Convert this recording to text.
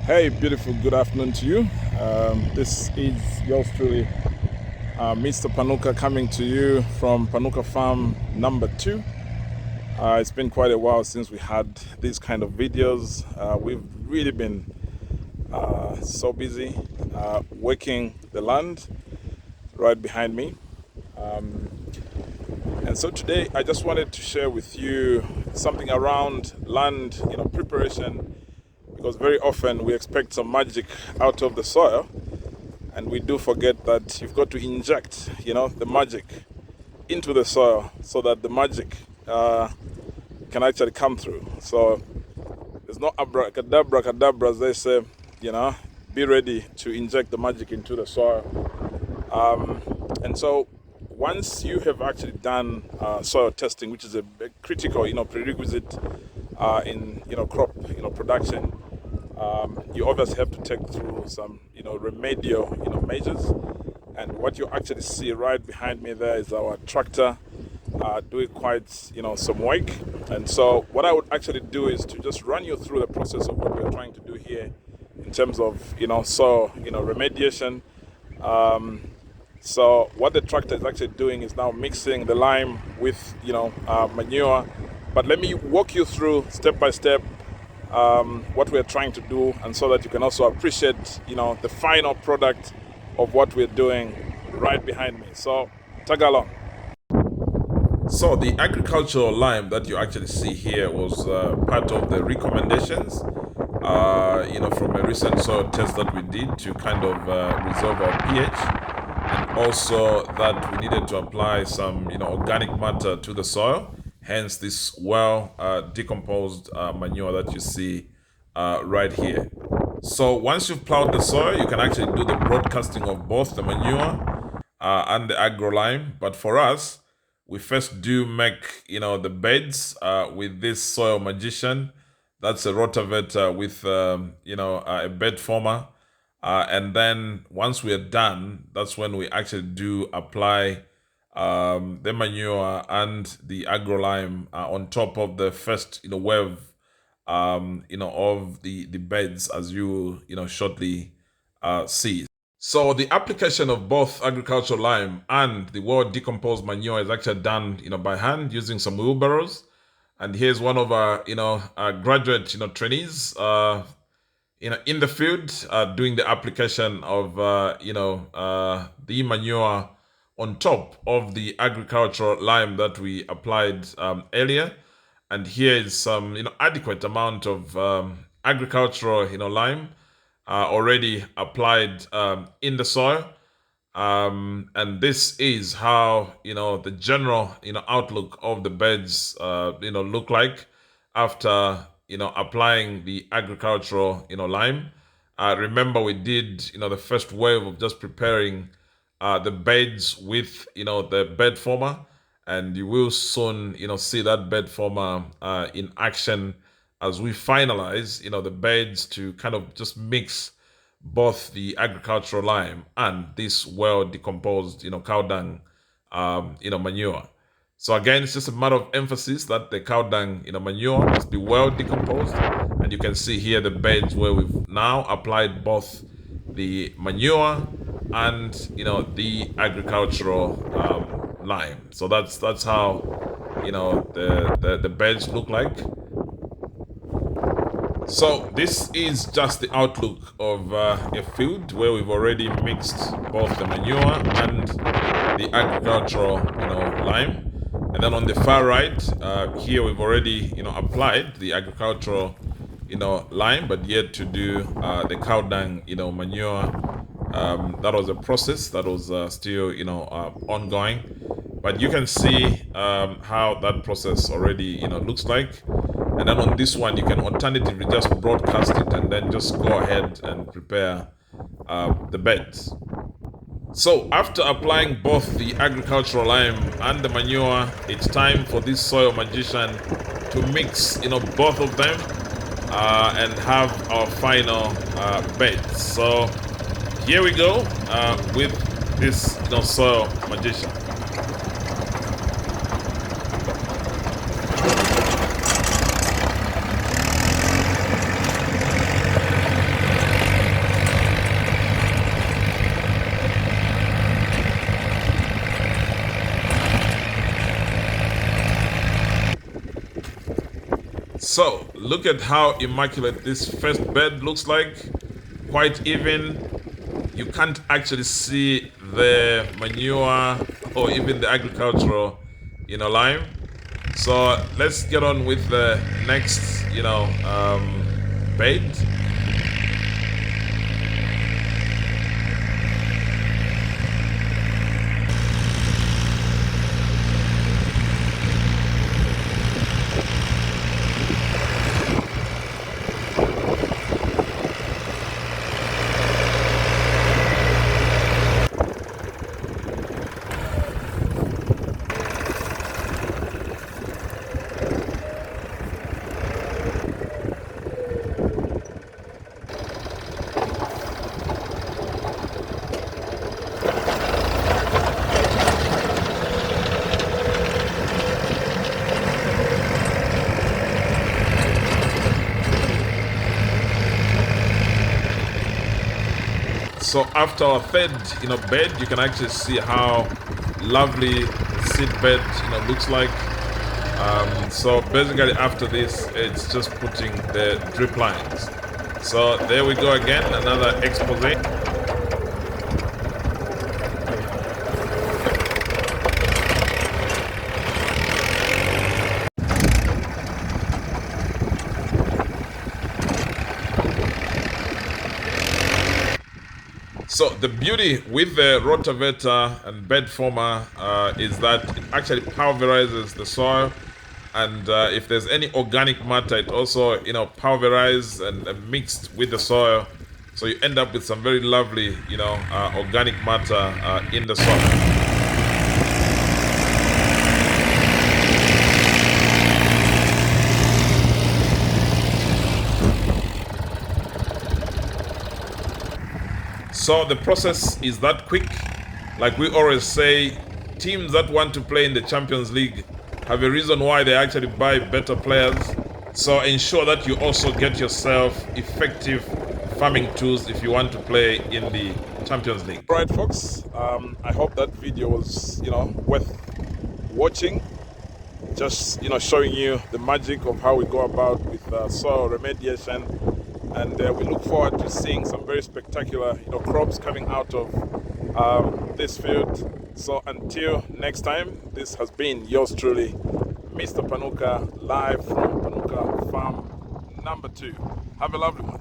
Hey, beautiful good afternoon to you. This is yours truly, Mr. Panuka, coming to you from Panuka Farm number 2. It's been quite a while since we had these kind of videos. We've really been so busy working the land right behind me. And so today I just wanted to share with you something around land, preparation, because very often we expect some magic out of the soil, and we do forget that you've got to inject, the magic into the soil so that the magic can actually come through. So there's no abracadabra, as they say, be ready to inject the magic into the soil. And so once you have actually done soil testing, which is a critical, prerequisite in, crop, production, you obviously have to take through some, remedial, measures. And what you actually see right behind me there is our tractor doing quite, some work. And so what I would actually do is to just run you through the process of what we're trying to do here in terms of, soil, remediation. So what the tractor is actually doing is now mixing the lime with, manure. But let me walk you through step by step what we're trying to do, and so that you can also appreciate, the final product of what we're doing right behind me. So tag along. So the agricultural lime that you actually see here was part of the recommendations, from a recent soil test that we did to kind of resolve our pH, and also that we needed to apply some, organic matter to the soil. Hence this well decomposed manure that you see right here. So once you've plowed the soil, you can actually do the broadcasting of both the manure and the agro lime. But for us, we first do make, the beds with this soil magician. That's a rotavator with, a bed former. And then once we are done, that's when we actually do apply the manure and the agro lime on top of the first, wave, of the beds, as you, shortly see. So the application of both agricultural lime and the well decomposed manure is actually done, by hand using some wheelbarrows. And here's one of our, graduate, trainees, in the field, doing the application of, the manure on top of the agricultural lime that we applied earlier. And here is some, adequate amount of agricultural, lime already applied in the soil. And this is how, the general, outlook of the beds, look like after, applying the agricultural, lime. Remember, we did, the first wave of just preparing the beds with, the bed former, and you will soon, see that bed former in action as we finalize, the beds to kind of just mix both the agricultural lime and this well decomposed, cow dung, manure. So again, it's just a matter of emphasis that the cow dung, manure must be well decomposed. And you can see here the beds where we've now applied both the manure and, the agricultural lime. So that's how, the beds look like. So this is just the outlook of a field where we've already mixed both the manure and the agricultural, lime. And then on the far right, here we've already, applied the agricultural, lime, but yet to do the cow dung, manure. That was a process that was still, ongoing. But you can see how that process already, looks like. And then on this one, you can alternatively just broadcast it and then just go ahead and prepare the beds. So after applying both the agricultural lime and the manure, it's time for this soil magician to mix, both of them and have our final beds. So here we go with this, soil magician. So look at how immaculate this first bed looks like. Quite even. You can't actually see the manure or even the agricultural, lime. So let's get on with the next, bed. So after our third, bed, you can actually see how lovely the seed bed, looks like. So basically after this, it's just putting the drip lines. So there we go again, another expose. So the beauty with the rotavator and bed former is that it actually pulverizes the soil, and if there's any organic matter, it also pulverizes and mixed with the soil, so you end up with some very lovely organic matter in the soil. So the process is that quick. Like we always say, teams that want to play in the Champions League have a reason why they actually buy better players. So ensure that you also get yourself effective farming tools if you want to play in the Champions League. Right, folks. I hope that video was, worth watching. Just, showing you the magic of how we go about with soil remediation. And we look forward to seeing some very spectacular, crops coming out of this field. So until next time, this has been yours truly, Mr. Panuka, live from Panuka Farm number 2. Have a lovely one.